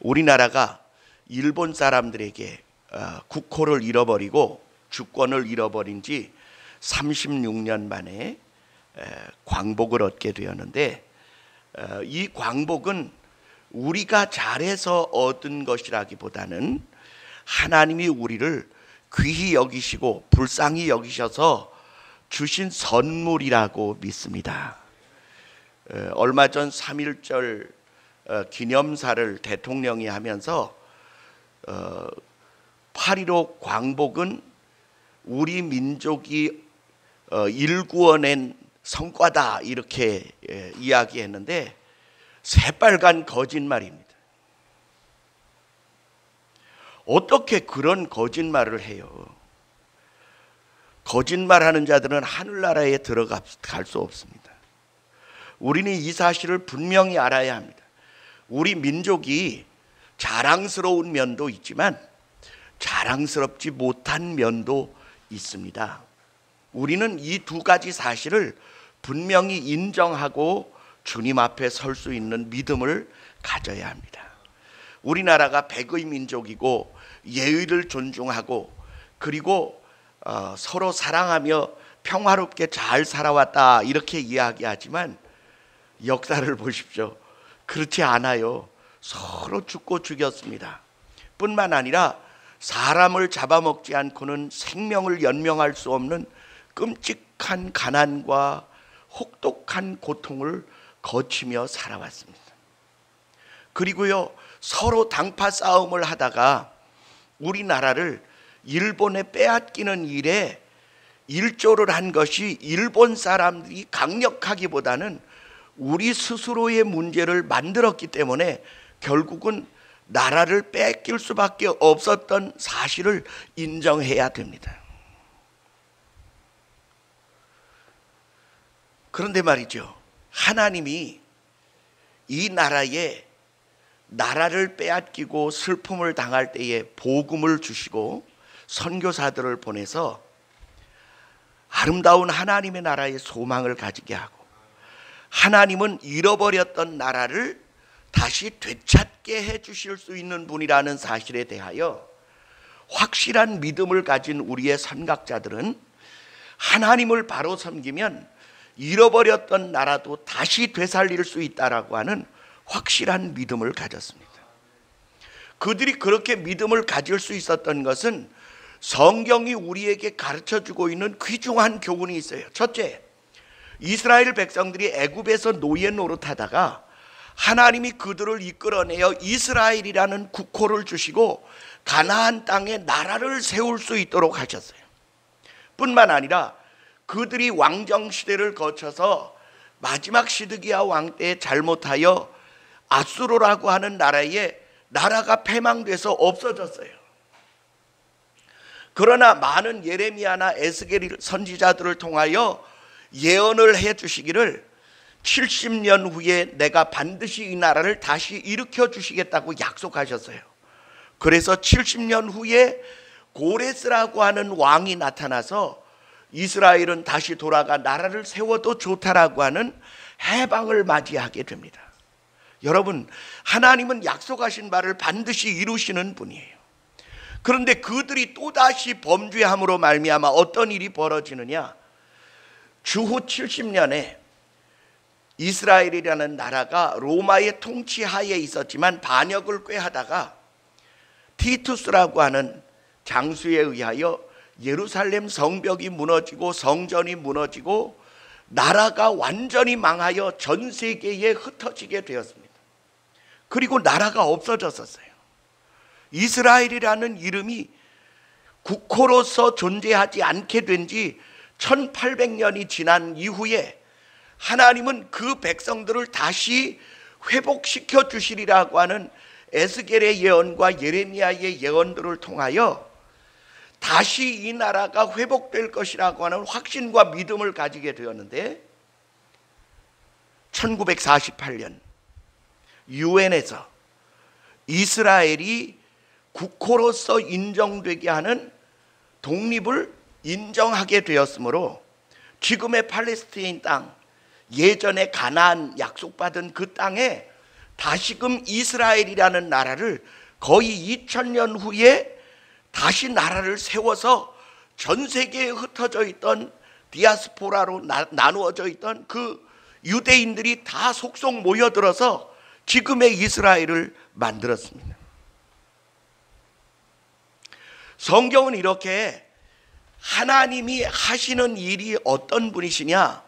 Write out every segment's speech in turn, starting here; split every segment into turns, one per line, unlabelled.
우리나라가 일본 사람들에게 국호를 잃어버리고 주권을 잃어버린 지 36년 만에 광복을 얻게 되었는데, 이 광복은 우리가 잘해서 얻은 것이라기보다는 하나님이 우리를 귀히 여기시고 불쌍히 여기셔서 주신 선물이라고 믿습니다. 얼마 전 3.1절 기념사를 대통령이 하면서 8.15 광복은 우리 민족이 일구어낸 성과다, 이렇게 이야기했는데 새빨간 거짓말입니다. 어떻게 그런 거짓말을 해요? 거짓말하는 자들은 하늘나라에 들어갈 수 없습니다. 우리는 이 사실을 분명히 알아야 합니다. 우리 민족이 자랑스러운 면도 있지만 자랑스럽지 못한 면도 있습니다. 우리는 이 두 가지 사실을 분명히 인정하고 주님 앞에 설 수 있는 믿음을 가져야 합니다. 우리나라가 백의 민족이고 예의를 존중하고 그리고 서로 사랑하며 평화롭게 잘 살아왔다, 이렇게 이야기하지만 역사를 보십시오. 그렇지 않아요. 서로 죽고 죽였습니다. 뿐만 아니라 사람을 잡아먹지 않고는 생명을 연명할 수 없는 끔찍한 가난과 혹독한 고통을 거치며 살아왔습니다. 그리고요, 서로 당파 싸움을 하다가 우리나라를 일본에 빼앗기는 일에 일조를 한 것이 일본 사람들이 강력하기보다는 우리 스스로의 문제를 만들었기 때문에 결국은 나라를 뺏길 수밖에 없었던 사실을 인정해야 됩니다. 그런데 말이죠, 하나님이 이 나라를 빼앗기고 슬픔을 당할 때에 복음을 주시고 선교사들을 보내서 아름다운 하나님의 나라의 소망을 가지게 하고, 하나님은 잃어버렸던 나라를 다시 되찾게 해 주실 수 있는 분이라는 사실에 대하여 확실한 믿음을 가진 우리의 선각자들은 하나님을 바로 섬기면 잃어버렸던 나라도 다시 되살릴 수 있다라고 하는 확실한 믿음을 가졌습니다. 그들이 그렇게 믿음을 가질 수 있었던 것은 성경이 우리에게 가르쳐주고 있는 귀중한 교훈이 있어요. 첫째, 이스라엘 백성들이 애굽에서 노예 노릇하다가 하나님이 그들을 이끌어내어 이스라엘이라는 국호를 주시고 가나안 땅에 나라를 세울 수 있도록 하셨어요. 뿐만 아니라 그들이 왕정시대를 거쳐서 마지막 시드기야 왕 때 잘못하여 아수르라고 하는 나라가 패망돼서 없어졌어요. 그러나 많은 예레미야나 에스겔 선지자들을 통하여 예언을 해 주시기를 70년 후에 내가 반드시 이 나라를 다시 일으켜 주시겠다고 약속하셨어요. 그래서 70년 후에 고레스라고 하는 왕이 나타나서 이스라엘은 다시 돌아가 나라를 세워도 좋다라고 하는 해방을 맞이하게 됩니다. 여러분, 하나님은 약속하신 바를 반드시 이루시는 분이에요. 그런데 그들이 또다시 범죄함으로 말미암아 어떤 일이 벌어지느냐, 주후 70년에 이스라엘이라는 나라가 로마의 통치하에 있었지만 반역을 꾀하다가 티투스라고 하는 장수에 의하여 예루살렘 성벽이 무너지고 성전이 무너지고 나라가 완전히 망하여 전 세계에 흩어지게 되었습니다. 그리고 나라가 없어졌었어요. 이스라엘이라는 이름이 국호로서 존재하지 않게 된 지 1800년이 지난 이후에 하나님은 그 백성들을 다시 회복시켜 주시리라고 하는 에스겔의 예언과 예레미야의 예언들을 통하여 다시 이 나라가 회복될 것이라고 하는 확신과 믿음을 가지게 되었는데, 1948년 유엔에서 이스라엘이 국호로서 인정되게 하는 독립을 인정하게 되었으므로 지금의 팔레스타인 땅, 예전에 가나안 약속받은 그 땅에 다시금 이스라엘이라는 나라를 거의 2000년 후에 다시 나라를 세워서 전 세계에 흩어져 있던 디아스포라로 나누어져 있던 그 유대인들이 다 속속 모여들어서 지금의 이스라엘을 만들었습니다. 성경은 이렇게 하나님이 하시는 일이 어떤 분이시냐,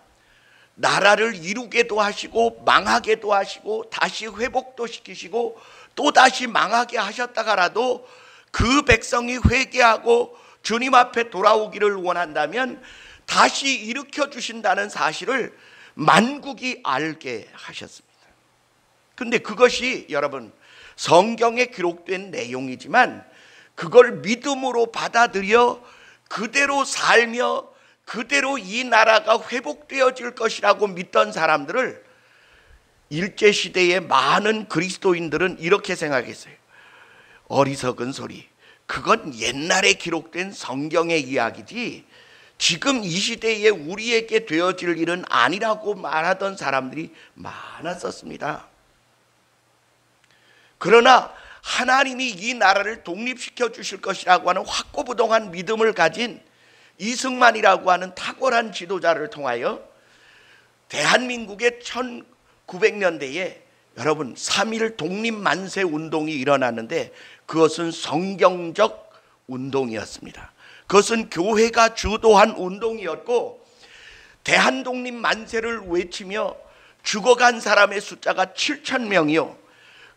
나라를 이루게도 하시고 망하게도 하시고 다시 회복도 시키시고 또 다시 망하게 하셨다가라도 그 백성이 회개하고 주님 앞에 돌아오기를 원한다면 다시 일으켜 주신다는 사실을 만국이 알게 하셨습니다. 근데 그것이 여러분 성경에 기록된 내용이지만 그걸 믿음으로 받아들여 그대로 살며 그대로 이 나라가 회복되어질 것이라고 믿던 사람들을 일제시대의 많은 그리스도인들은 이렇게 생각했어요. 어리석은 소리, 그건 옛날에 기록된 성경의 이야기지 지금 이 시대에 우리에게 되어질 일은 아니라고 말하던 사람들이 많았었습니다. 그러나 하나님이 이 나라를 독립시켜 주실 것이라고 하는 확고부동한 믿음을 가진 이승만이라고 하는 탁월한 지도자를 통하여 대한민국의 1900년대에 여러분 3.1 독립만세 운동이 일어났는데 그것은 성경적 운동이었습니다. 그것은 교회가 주도한 운동이었고 대한독립만세를 외치며 죽어간 사람의 숫자가 7,000명이요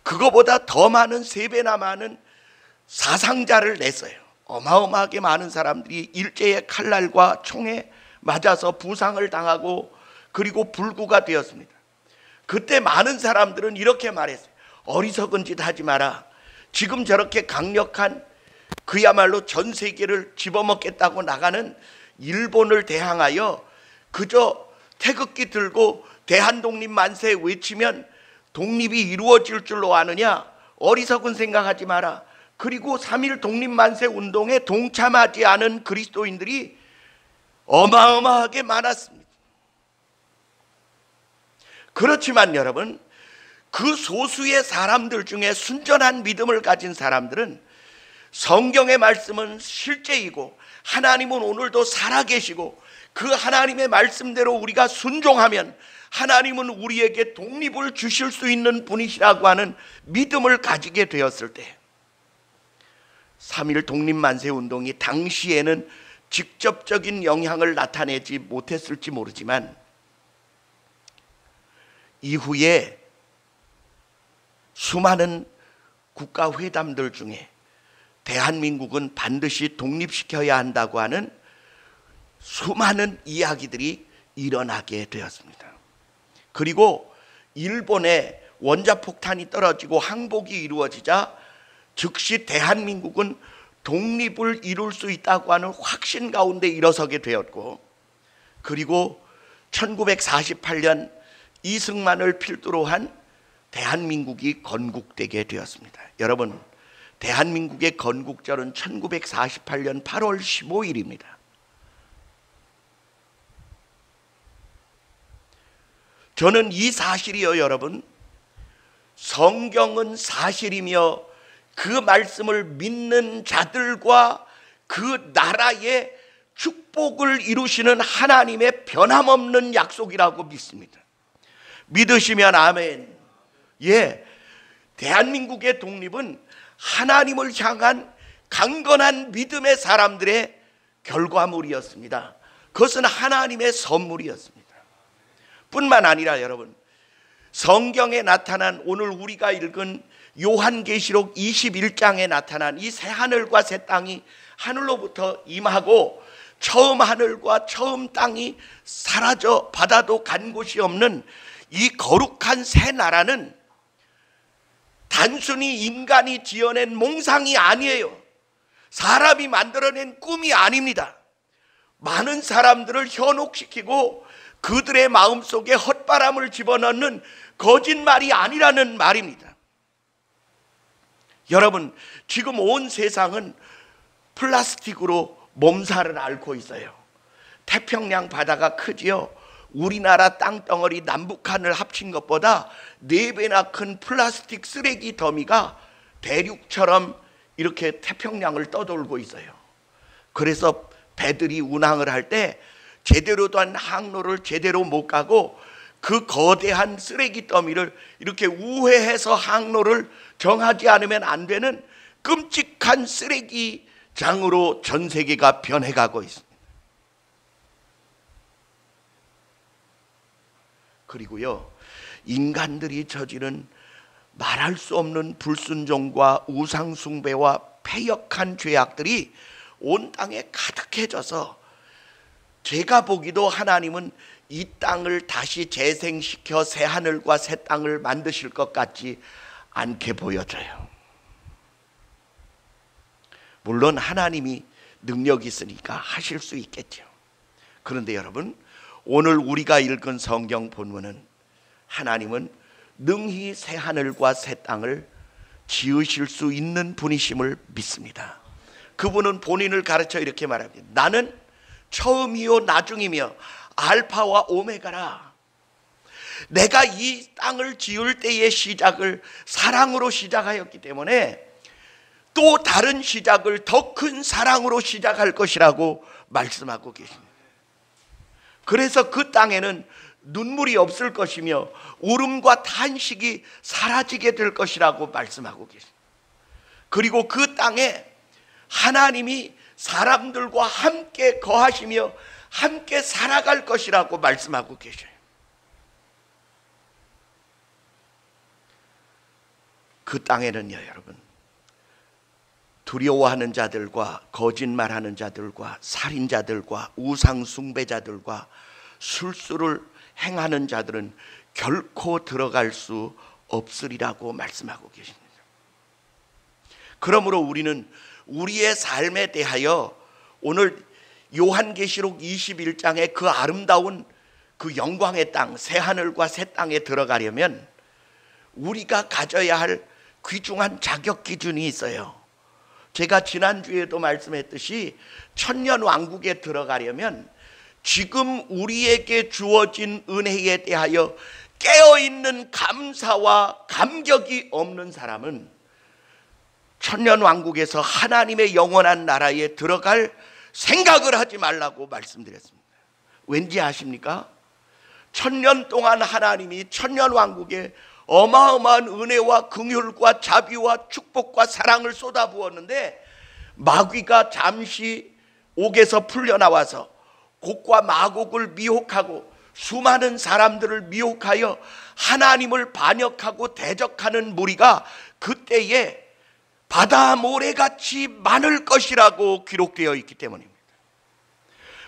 그거보다 더 많은 3배나 많은 사상자를 냈어요. 어마어마하게 많은 사람들이 일제의 칼날과 총에 맞아서 부상을 당하고 그리고 불구가 되었습니다. 그때 많은 사람들은 이렇게 말했어요. 어리석은 짓 하지 마라. 지금 저렇게 강력한 그야말로 전 세계를 집어먹겠다고 나가는 일본을 대항하여 그저 태극기 들고 대한독립만세 외치면 독립이 이루어질 줄로 아느냐? 어리석은 생각하지 마라. 그리고 3.1 독립만세 운동에 동참하지 않은 그리스도인들이 어마어마하게 많았습니다. 그렇지만 여러분 그 소수의 사람들 중에 순전한 믿음을 가진 사람들은 성경의 말씀은 실제이고 하나님은 오늘도 살아계시고 그 하나님의 말씀대로 우리가 순종하면 하나님은 우리에게 독립을 주실 수 있는 분이시라고 하는 믿음을 가지게 되었을 때 3.1 독립만세 운동이 당시에는 직접적인 영향을 나타내지 못했을지 모르지만 이후에 수많은 국가회담들 중에 대한민국은 반드시 독립시켜야 한다고 하는 수많은 이야기들이 일어나게 되었습니다. 그리고 일본에 원자폭탄이 떨어지고 항복이 이루어지자 즉시 대한민국은 독립을 이룰 수 있다고 하는 확신 가운데 일어서게 되었고 그리고 1948년 이승만을 필두로 한 대한민국이 건국되게 되었습니다. 여러분 대한민국의 건국절은 1948년 8월 15일입니다. 저는 이 사실이요 여러분 성경은 사실이며 그 말씀을 믿는 자들과 그 나라의 축복을 이루시는 하나님의 변함없는 약속이라고 믿습니다. 믿으시면 아멘. 예, 대한민국의 독립은 하나님을 향한 강건한 믿음의 사람들의 결과물이었습니다. 그것은 하나님의 선물이었습니다. 뿐만 아니라 여러분 성경에 나타난 오늘 우리가 읽은 요한계시록 21장에 나타난 이 새 하늘과 새 땅이 하늘로부터 임하고 처음 하늘과 처음 땅이 사라져 바다도 간 곳이 없는 이 거룩한 새 나라는 단순히 인간이 지어낸 몽상이 아니에요. 사람이 만들어낸 꿈이 아닙니다. 많은 사람들을 현혹시키고 그들의 마음속에 헛바람을 집어넣는 거짓말이 아니라는 말입니다. 여러분 지금 온 세상은 플라스틱으로 몸살을 앓고 있어요. 태평양 바다가 크지요. 우리나라 땅덩어리 남북한을 합친 것보다 4배나 큰 플라스틱 쓰레기 더미가 대륙처럼 이렇게 태평양을 떠돌고 있어요. 그래서 배들이 운항을 할 때 제대로 된 항로를 제대로 못 가고 그 거대한 쓰레기 더미를 이렇게 우회해서 항로를 정하지 않으면 안 되는 끔찍한 쓰레기장으로 전 세계가 변해가고 있습니다. 그리고요, 인간들이 저지른 말할 수 없는 불순종과 우상숭배와 패역한 죄악들이 온 땅에 가득해져서 제가 보기도 하나님은 이 땅을 다시 재생시켜 새 하늘과 새 땅을 만드실 것 같지 않게 보여져요. 물론 하나님이 능력이 있으니까 하실 수 있겠죠. 그런데 여러분, 오늘 우리가 읽은 성경 본문은 하나님은 능히 새 하늘과 새 땅을 지으실 수 있는 분이심을 믿습니다. 그분은 본인을 가르쳐 이렇게 말합니다. 나는 처음이요 나중이며 알파와 오메가라. 내가 이 땅을 지을 때의 시작을 사랑으로 시작하였기 때문에 또 다른 시작을 더 큰 사랑으로 시작할 것이라고 말씀하고 계십니다. 그래서 그 땅에는 눈물이 없을 것이며 울음과 탄식이 사라지게 될 것이라고 말씀하고 계십니다. 그리고 그 땅에 하나님이 사람들과 함께 거하시며 함께 살아갈 것이라고 말씀하고 계셔요. 그 땅에는요, 여러분, 두려워하는 자들과 거짓말하는 자들과 살인자들과 우상숭배자들과 술수를 행하는 자들은 결코 들어갈 수 없으리라고 말씀하고 계십니다. 그러므로 우리는 우리의 삶에 대하여 오늘 요한계시록 21장의 그 아름다운 그 영광의 땅, 새 하늘과 새 땅에 들어가려면 우리가 가져야 할 귀중한 자격 기준이 있어요. 제가 지난주에도 말씀했듯이 천년 왕국에 들어가려면 지금 우리에게 주어진 은혜에 대하여 깨어있는 감사와 감격이 없는 사람은 천년 왕국에서 하나님의 영원한 나라에 들어갈 생각을 하지 말라고 말씀드렸습니다. 왠지 아십니까? 천년 동안 하나님이 천년 왕국에 어마어마한 은혜와 긍휼과 자비와 축복과 사랑을 쏟아부었는데 마귀가 잠시 옥에서 풀려나와서 곡과 마곡을 미혹하고 수많은 사람들을 미혹하여 하나님을 반역하고 대적하는 무리가 그때에 바다 모래같이 많을 것이라고 기록되어 있기 때문입니다.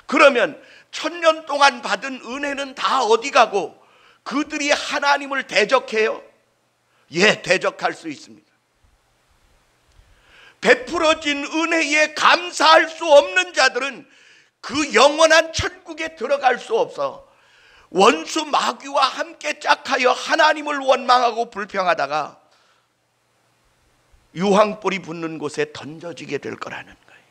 그러면 천년 동안 받은 은혜는 다 어디 가고 그들이 하나님을 대적해요? 예, 대적할 수 있습니다. 베풀어진 은혜에 감사할 수 없는 자들은 그 영원한 천국에 들어갈 수 없어 원수 마귀와 함께 짝하여 하나님을 원망하고 불평하다가 유황불이 붙는 곳에 던져지게 될 거라는 거예요.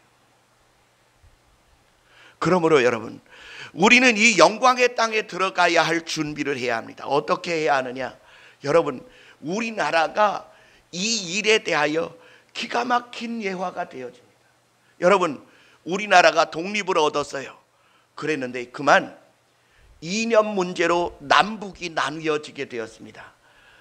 그러므로 여러분, 우리는 이 영광의 땅에 들어가야 할 준비를 해야 합니다. 어떻게 해야 하느냐? 여러분, 우리나라가 이 일에 대하여 기가 막힌 예화가 되어집니다. 여러분, 우리나라가 독립을 얻었어요. 그랬는데 그만 이념 문제로 남북이 나뉘어지게 되었습니다.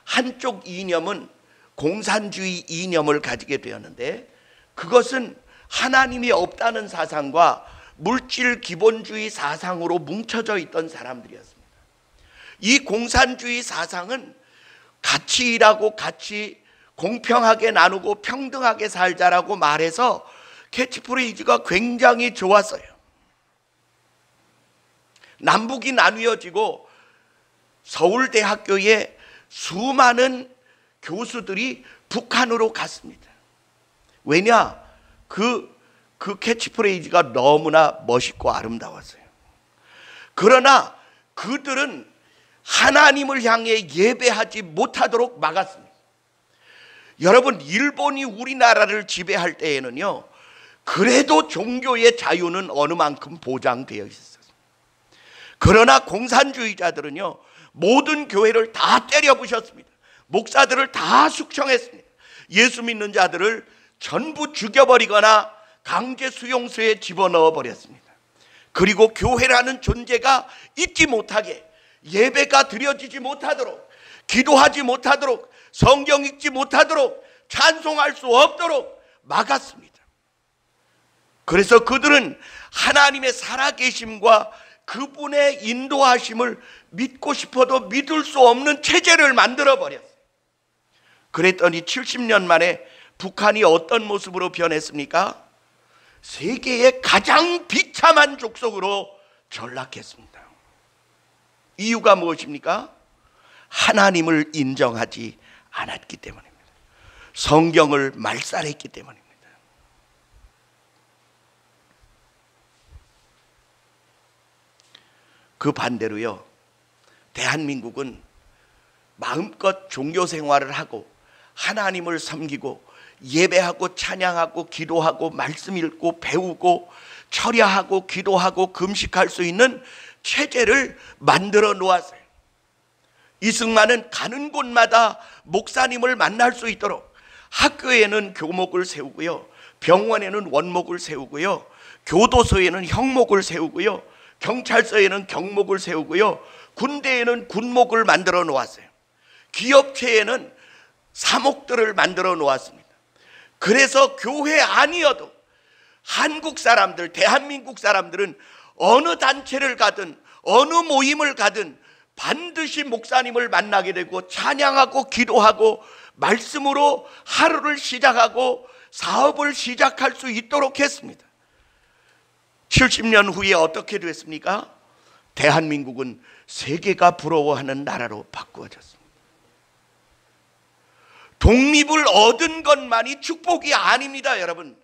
한쪽 이념은 공산주의 이념을 가지게 되었는데 그것은 하나님이 없다는 사상과 물질 기본주의 사상으로 뭉쳐져 있던 사람들이었습니다. 이 공산주의 사상은 같이 일하고 같이 공평하게 나누고 평등하게 살자라고 말해서 캐치프레이즈가 굉장히 좋았어요. 남북이 나뉘어지고 서울대학교에 수많은 교수들이 북한으로 갔습니다. 왜냐? 그 캐치프레이즈가 너무나 멋있고 아름다웠어요. 그러나 그들은 하나님을 향해 예배하지 못하도록 막았습니다. 여러분, 일본이 우리나라를 지배할 때에는요, 그래도 종교의 자유는 어느 만큼 보장되어 있었어요. 그러나 공산주의자들은요, 모든 교회를 다 때려 부셨습니다. 목사들을 다 숙청했습니다. 예수 믿는 자들을 전부 죽여버리거나 강제 수용소에 집어넣어 버렸습니다. 그리고 교회라는 존재가 있지 못하게, 예배가 드려지지 못하도록, 기도하지 못하도록, 성경 읽지 못하도록, 찬송할 수 없도록 막았습니다. 그래서 그들은 하나님의 살아계심과 그분의 인도하심을 믿고 싶어도 믿을 수 없는 체제를 만들어 버렸어요. 그랬더니 70년 만에 북한이 어떤 모습으로 변했습니까? 세계의 가장 비참한 족속으로 전락했습니다. 이유가 무엇입니까? 하나님을 인정하지 않았기 때문입니다. 성경을 말살했기 때문입니다. 그 반대로요, 대한민국은 마음껏 종교 생활을 하고 하나님을 섬기고 예배하고 찬양하고 기도하고 말씀 읽고 배우고 철야하고 기도하고 금식할 수 있는 체제를 만들어 놓았어요. 이승만은 가는 곳마다 목사님을 만날 수 있도록 학교에는 교목을 세우고요, 병원에는 원목을 세우고요, 교도소에는 형목을 세우고요, 경찰서에는 경목을 세우고요, 군대에는 군목을 만들어 놓았어요. 기업체에는 사목들을 만들어 놓았습니다. 그래서 교회 아니어도 한국 사람들, 대한민국 사람들은 어느 단체를 가든 어느 모임을 가든 반드시 목사님을 만나게 되고 찬양하고 기도하고 말씀으로 하루를 시작하고 사업을 시작할 수 있도록 했습니다. 70년 후에 어떻게 됐습니까? 대한민국은 세계가 부러워하는 나라로 바꾸어졌습니다. 독립을 얻은 것만이 축복이 아닙니다, 여러분.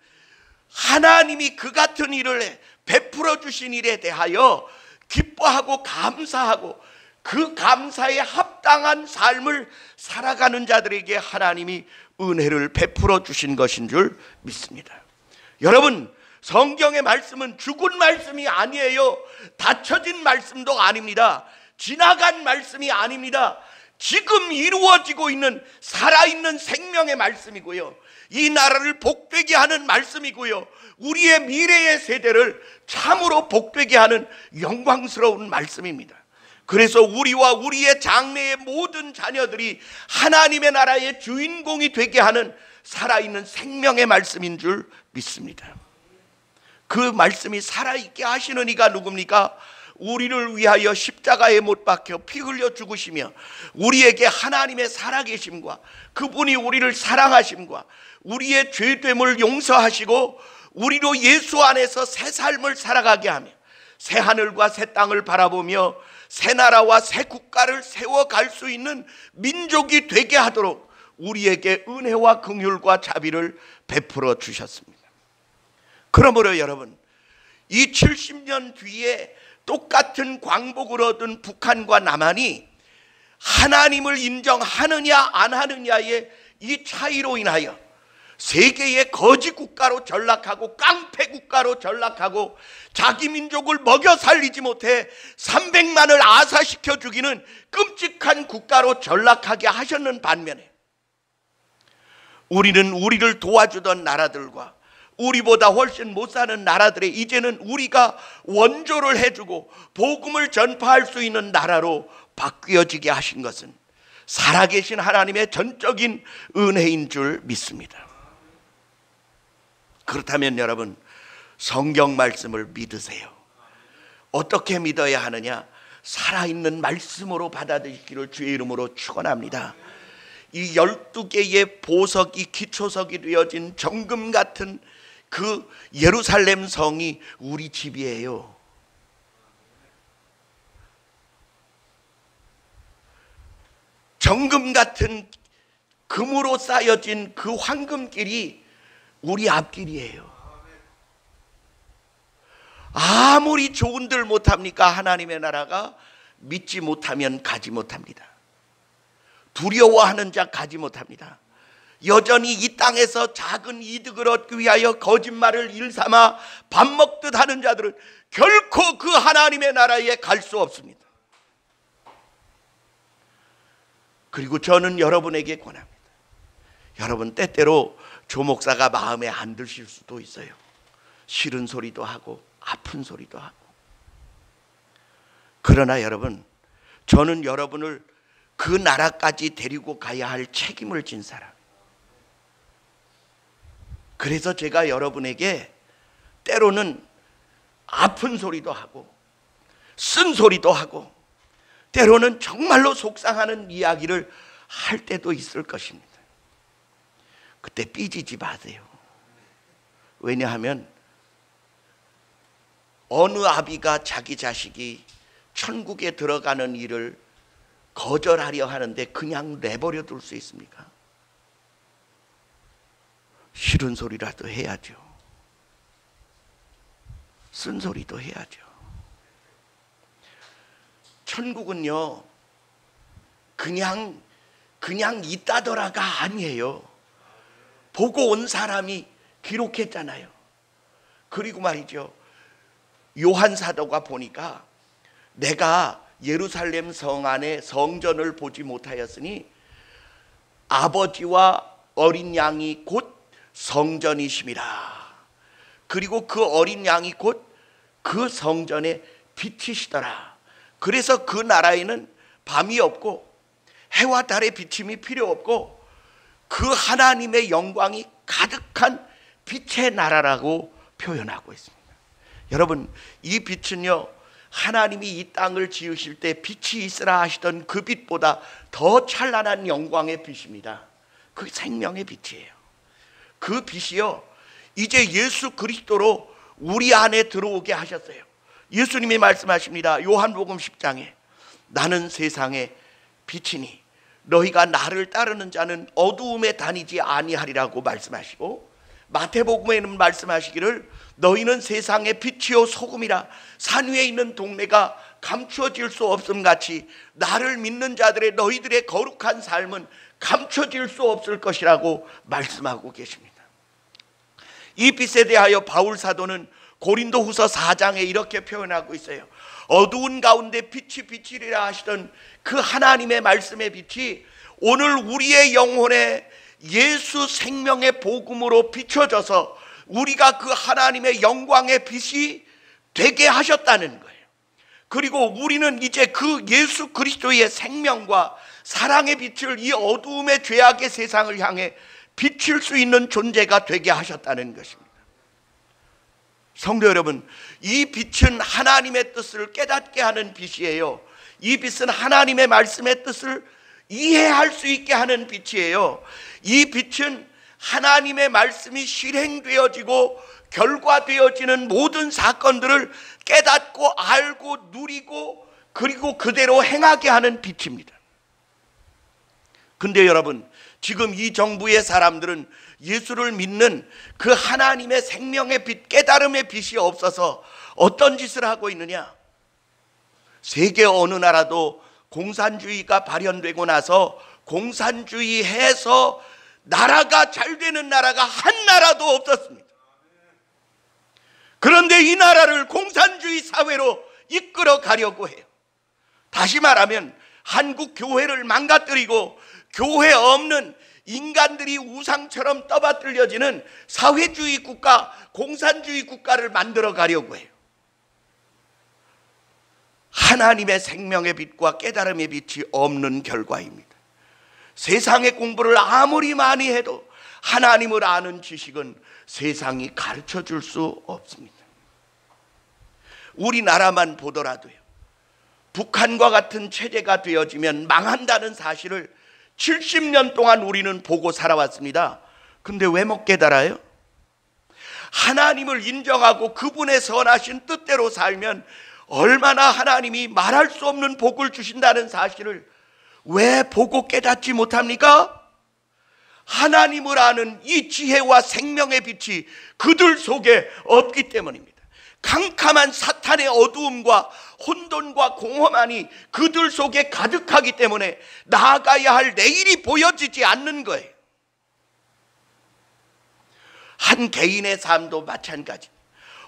하나님이 그 같은 일을 베풀어 주신 일에 대하여 기뻐하고 감사하고 그 감사에 합당한 삶을 살아가는 자들에게 하나님이 은혜를 베풀어 주신 것인 줄 믿습니다. 여러분, 성경의 말씀은 죽은 말씀이 아니에요. 닫혀진 말씀도 아닙니다. 지나간 말씀이 아닙니다. 지금 이루어지고 있는 살아있는 생명의 말씀이고요, 이 나라를 복되게 하는 말씀이고요, 우리의 미래의 세대를 참으로 복되게 하는 영광스러운 말씀입니다. 그래서 우리와 우리의 장래의 모든 자녀들이 하나님의 나라의 주인공이 되게 하는 살아있는 생명의 말씀인 줄 믿습니다. 그 말씀이 살아있게 하시는 이가 누굽니까? 우리를 위하여 십자가에 못 박혀 피 흘려 죽으시며 우리에게 하나님의 살아계심과 그분이 우리를 사랑하심과 우리의 죄됨을 용서하시고 우리로 예수 안에서 새 삶을 살아가게 하며 새 하늘과 새 땅을 바라보며 새 나라와 새 국가를 세워갈 수 있는 민족이 되게 하도록 우리에게 은혜와 긍휼과 자비를 베풀어 주셨습니다. 그러므로 여러분, 이 70년 뒤에 똑같은 광복을 얻은 북한과 남한이 하나님을 인정하느냐 안 하느냐의 이 차이로 인하여 세계의 거지 국가로 전락하고 깡패 국가로 전락하고 자기 민족을 먹여 살리지 못해 300만을 아사시켜 죽이는 끔찍한 국가로 전락하게 하셨는 반면에 우리는 우리를 도와주던 나라들과 우리보다 훨씬 못 사는 나라들에 이제는 우리가 원조를 해주고 복음을 전파할 수 있는 나라로 바뀌어지게 하신 것은 살아계신 하나님의 전적인 은혜인 줄 믿습니다. 그렇다면 여러분, 성경 말씀을 믿으세요. 어떻게 믿어야 하느냐? 살아있는 말씀으로 받아들이기를 주의 이름으로 축원합니다. 이 12개의 보석이 기초석이 되어진 정금 같은 그 예루살렘 성이 우리 집이에요. 정금 같은 금으로 쌓여진 그 황금길이 우리 앞길이에요. 아무리 좋은들 못합니까? 하나님의 나라가 믿지 못하면 가지 못합니다. 두려워하는 자 가지 못합니다. 여전히 이 땅에서 작은 이득을 얻기 위하여 거짓말을 일삼아 밥 먹듯 하는 자들은 결코 그 하나님의 나라에 갈 수 없습니다. 그리고 저는 여러분에게 권합니다. 여러분, 때때로 조목사가 마음에 안 드실 수도 있어요. 싫은 소리도 하고 아픈 소리도 하고. 그러나 여러분, 저는 여러분을 그 나라까지 데리고 가야 할 책임을 진 사람. 그래서 제가 여러분에게 때로는 아픈 소리도 하고 쓴 소리도 하고 때로는 정말로 속상하는 이야기를 할 때도 있을 것입니다. 그때 삐지지 마세요. 왜냐하면 어느 아비가 자기 자식이 천국에 들어가는 일을 거절하려 하는데 그냥 내버려 둘 수 있습니까? 싫은 소리라도 해야죠. 쓴 소리도 해야죠. 천국은요, 그냥 있다더라가 아니에요. 보고 온 사람이 기록했잖아요. 그리고 말이죠, 요한 사도가 보니까 내가 예루살렘 성 안에 성전을 보지 못하였으니 아버지와 어린 양이 곧 성전이심이라. 그리고 그 어린 양이 곧 그 성전의 빛이시더라. 그래서 그 나라에는 밤이 없고 해와 달의 비침이 필요 없고 그 하나님의 영광이 가득한 빛의 나라라고 표현하고 있습니다. 여러분, 이 빛은요, 하나님이 이 땅을 지으실 때 빛이 있으라 하시던 그 빛보다 더 찬란한 영광의 빛입니다. 그 생명의 빛이에요. 그 빛이요, 이제 예수 그리스도로 우리 안에 들어오게 하셨어요. 예수님이 말씀하십니다. 요한복음 10장에 나는 세상의 빛이니 너희가 나를 따르는 자는 어두움에 다니지 아니하리라고 말씀하시고, 마태복음에는 말씀하시기를 너희는 세상의 빛이요 소금이라. 산 위에 있는 동네가 감추어질 수 없음 같이 나를 믿는 자들의 너희들의 거룩한 삶은 감춰질 수 없을 것이라고 말씀하고 계십니다. 이 빛에 대하여 바울 사도는 고린도후서 4장에 이렇게 표현하고 있어요. 어두운 가운데 빛이 비치리라 하시던 그 하나님의 말씀의 빛이 오늘 우리의 영혼에 예수 생명의 복음으로 비춰져서 우리가 그 하나님의 영광의 빛이 되게 하셨다는 거예요. 그리고 우리는 이제 그 예수 그리스도의 생명과 사랑의 빛을 이 어두움의 죄악의 세상을 향해 비칠 수 있는 존재가 되게 하셨다는 것입니다. 성도 여러분, 이 빛은 하나님의 뜻을 깨닫게 하는 빛이에요. 이 빛은 하나님의 말씀의 뜻을 이해할 수 있게 하는 빛이에요. 이 빛은 하나님의 말씀이 실행되어지고 결과되어지는 모든 사건들을 깨닫고 알고 누리고 그리고 그대로 행하게 하는 빛입니다. 근데 여러분, 지금 이 정부의 사람들은 예수를 믿는 그 하나님의 생명의 빛, 깨달음의 빛이 없어서 어떤 짓을 하고 있느냐? 세계 어느 나라도 공산주의가 발현되고 나서 공산주의해서 나라가 잘 되는 나라가 한 나라도 없었습니다. 그런데 이 나라를 공산주의 사회로 이끌어 가려고 해요. 다시 말하면 한국 교회를 망가뜨리고 교회 없는 인간들이 우상처럼 떠받들려지는 사회주의 국가, 공산주의 국가를 만들어 가려고 해요. 하나님의 생명의 빛과 깨달음의 빛이 없는 결과입니다. 세상의 공부를 아무리 많이 해도 하나님을 아는 지식은 세상이 가르쳐 줄 수 없습니다. 우리나라만 보더라도요, 북한과 같은 체제가 되어지면 망한다는 사실을 70년 동안 우리는 보고 살아왔습니다. 근데 왜 못 깨달아요? 하나님을 인정하고 그분의 선하신 뜻대로 살면 얼마나 하나님이 말할 수 없는 복을 주신다는 사실을 왜 보고 깨닫지 못합니까? 하나님을 아는 이 지혜와 생명의 빛이 그들 속에 없기 때문입니다. 캄캄한 사탄의 어두움과 혼돈과 공허만이 그들 속에 가득하기 때문에 나아가야 할 내일이 보여지지 않는 거예요. 한 개인의 삶도 마찬가지.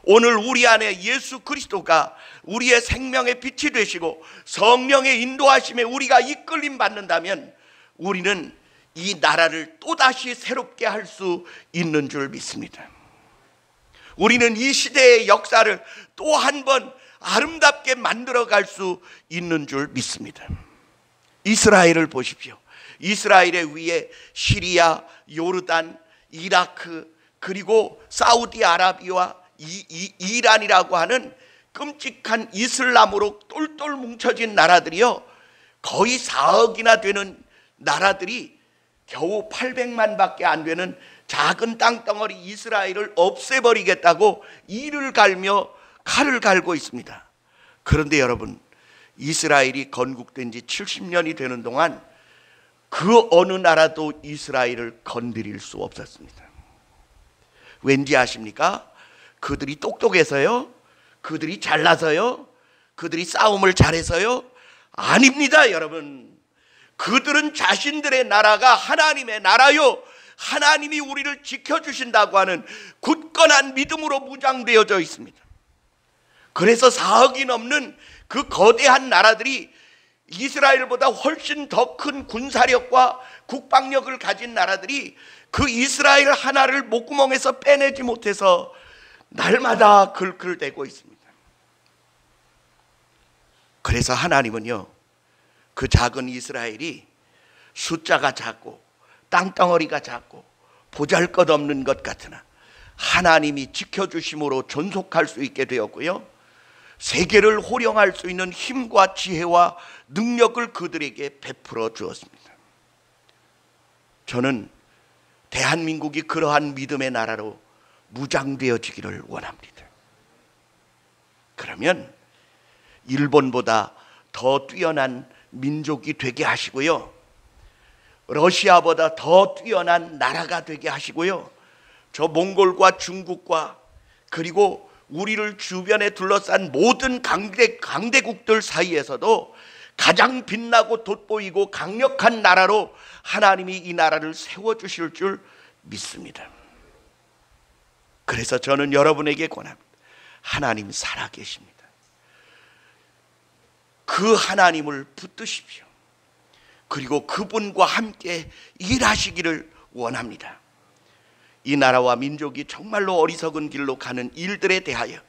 오늘 우리 안에 예수 그리스도가 우리의 생명의 빛이 되시고 성령의 인도하심에 우리가 이끌림 받는다면 우리는 이 나라를 또다시 새롭게 할 수 있는 줄 믿습니다. 우리는 이 시대의 역사를 또 한 번 아름답게 만들어갈 수 있는 줄 믿습니다. 이스라엘을 보십시오. 이스라엘의 위에 시리아, 요르단, 이라크, 그리고 사우디아라비아와 이란이라고 하는 끔찍한 이슬람으로 똘똘 뭉쳐진 나라들이요, 거의 4억이나 되는 나라들이 겨우 800만 밖에 안 되는 작은 땅덩어리 이스라엘을 없애버리겠다고 이를 갈며 칼을 갈고 있습니다. 그런데 여러분, 이스라엘이 건국된 지 70년이 되는 동안 그 어느 나라도 이스라엘을 건드릴 수 없었습니다. 왠지 아십니까? 그들이 똑똑해서요? 그들이 잘나서요? 그들이 싸움을 잘해서요? 아닙니다, 여러분. 그들은 자신들의 나라가 하나님의 나라요, 하나님이 우리를 지켜주신다고 하는 굳건한 믿음으로 무장되어져 있습니다. 그래서 4억이 넘는 그 거대한 나라들이 이스라엘보다 훨씬 더 큰 군사력과 국방력을 가진 나라들이 그 이스라엘 하나를 목구멍에서 빼내지 못해서 날마다 글글대고 있습니다. 그래서 하나님은요, 그 작은 이스라엘이 숫자가 작고 땅덩어리가 작고 보잘것없는 것 같으나 하나님이 지켜주심으로 존속할 수 있게 되었고요, 세계를 호령할 수 있는 힘과 지혜와 능력을 그들에게 베풀어 주었습니다. 저는 대한민국이 그러한 믿음의 나라로 무장되어지기를 원합니다. 그러면 일본보다 더 뛰어난 민족이 되게 하시고요, 러시아보다 더 뛰어난 나라가 되게 하시고요, 저 몽골과 중국과 그리고 우리를 주변에 둘러싼 모든 강대국들 사이에서도 가장 빛나고 돋보이고 강력한 나라로 하나님이 이 나라를 세워주실 줄 믿습니다. 그래서 저는 여러분에게 권합니다. 하나님 살아계십니다. 그 하나님을 붙드십시오. 그리고 그분과 함께 일하시기를 원합니다. 이 나라와 민족이 정말로 어리석은 길로 가는 일들에 대하여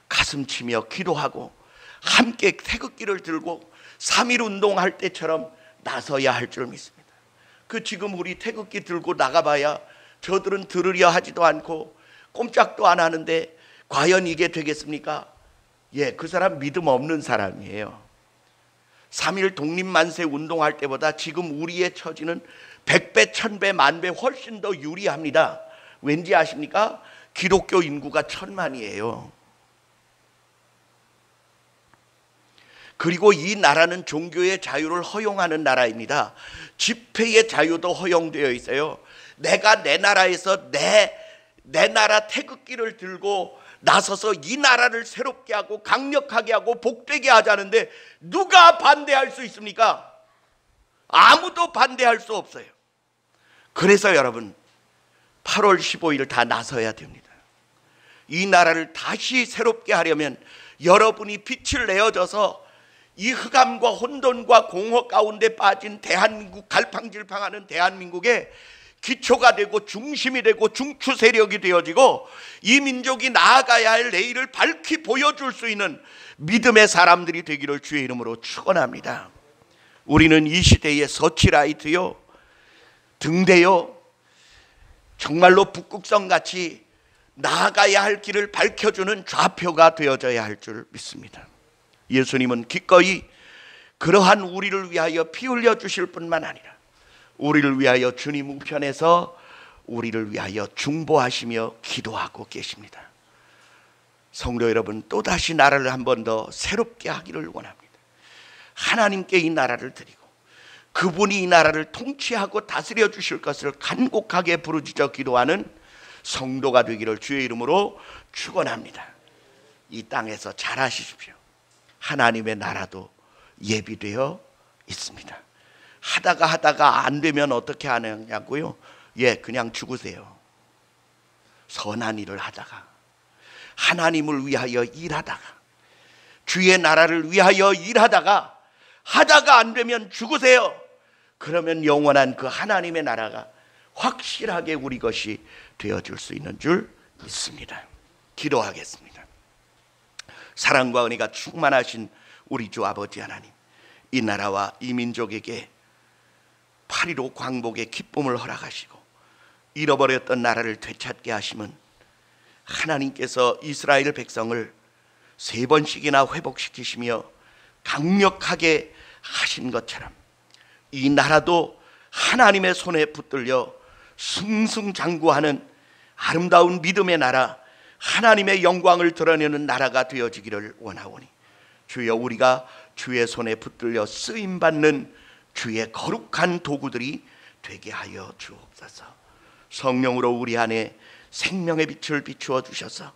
가슴치며 기도하고 함께 태극기를 들고 3.1 운동할 때처럼 나서야 할 줄 믿습니다. 그 지금 우리 태극기 들고 나가봐야 저들은 들으려 하지도 않고 꼼짝도 안 하는데 과연 이게 되겠습니까? 예, 그 사람 믿음 없는 사람이에요. 3.1 독립만세 운동할 때보다 지금 우리의 처지는 100배, 1000배, 10,000배 훨씬 더 유리합니다. 왠지 아십니까? 기독교 인구가 1000만이에요. 그리고 이 나라는 종교의 자유를 허용하는 나라입니다. 집회의 자유도 허용되어 있어요. 내가 내 나라에서 내 나라 태극기를 들고 나서서 이 나라를 새롭게 하고 강력하게 하고 복되게 하자는데 누가 반대할 수 있습니까? 아무도 반대할 수 없어요. 그래서 여러분, 8월 15일 다 나서야 됩니다. 이 나라를 다시 새롭게 하려면 여러분이 빛을 내어줘서 이 흑암과 혼돈과 공허 가운데 빠진 대한민국, 갈팡질팡하는 대한민국에 기초가 되고 중심이 되고 중추 세력이 되어지고 이 민족이 나아가야 할 내일을 밝히 보여줄 수 있는 믿음의 사람들이 되기를 주의 이름으로 축원합니다. 우리는 이 시대의 서치라이트요, 등대요, 정말로 북극성같이 나아가야 할 길을 밝혀주는 좌표가 되어져야 할 줄 믿습니다. 예수님은 기꺼이 그러한 우리를 위하여 피 흘려 주실 뿐만 아니라 우리를 위하여 주님 우편에서 우리를 위하여 중보하시며 기도하고 계십니다. 성도 여러분, 또다시 나라를 한 번 더 새롭게 하기를 원합니다. 하나님께 이 나라를 드리고 그분이 이 나라를 통치하고 다스려 주실 것을 간곡하게 부르짖어 기도하는 성도가 되기를 주의 이름으로 축원합니다. 이 땅에서 잘하십시오. 하나님의 나라도 예비되어 있습니다. 하다가 안 되면 어떻게 하느냐고요? 예, 그냥 죽으세요. 선한 일을 하다가, 하나님을 위하여 일하다가, 주의 나라를 위하여 일하다가 하다가 안 되면 죽으세요. 그러면 영원한 그 하나님의 나라가 확실하게 우리 것이 되어줄 수 있는 줄 믿습니다. 기도하겠습니다. 사랑과 은혜가 충만하신 우리 주 아버지 하나님, 이 나라와 이 민족에게 8.15 광복의 기쁨을 허락하시고 잃어버렸던 나라를 되찾게 하심은 하나님께서 이스라엘 백성을 3번씩이나 회복시키시며 강력하게 하신 것처럼 이 나라도 하나님의 손에 붙들려 승승장구하는 아름다운 믿음의 나라, 하나님의 영광을 드러내는 나라가 되어지기를 원하오니 주여, 우리가 주의 손에 붙들려 쓰임받는 주의 거룩한 도구들이 되게 하여 주옵소서. 성령으로 우리 안에 생명의 빛을 비추어 주셔서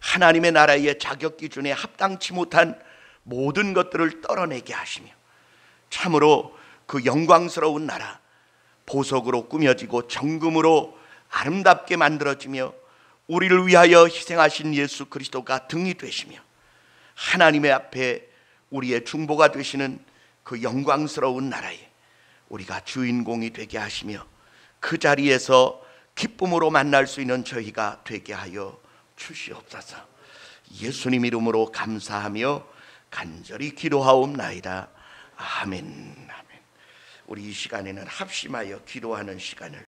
하나님의 나라의 자격 기준에 합당치 못한 모든 것들을 떨어내게 하시며 참으로 그 영광스러운 나라, 보석으로 꾸며지고 정금으로 아름답게 만들어지며 우리를 위하여 희생하신 예수 그리스도가 등이 되시며 하나님의 앞에 우리의 중보가 되시는 그 영광스러운 나라에 우리가 주인공이 되게 하시며 그 자리에서 기쁨으로 만날 수 있는 저희가 되게 하여 주시옵소서. 예수님 이름으로 감사하며 간절히 기도하옵나이다. 아멘. 아멘. 우리 이 시간에는 합심하여 기도하는 시간을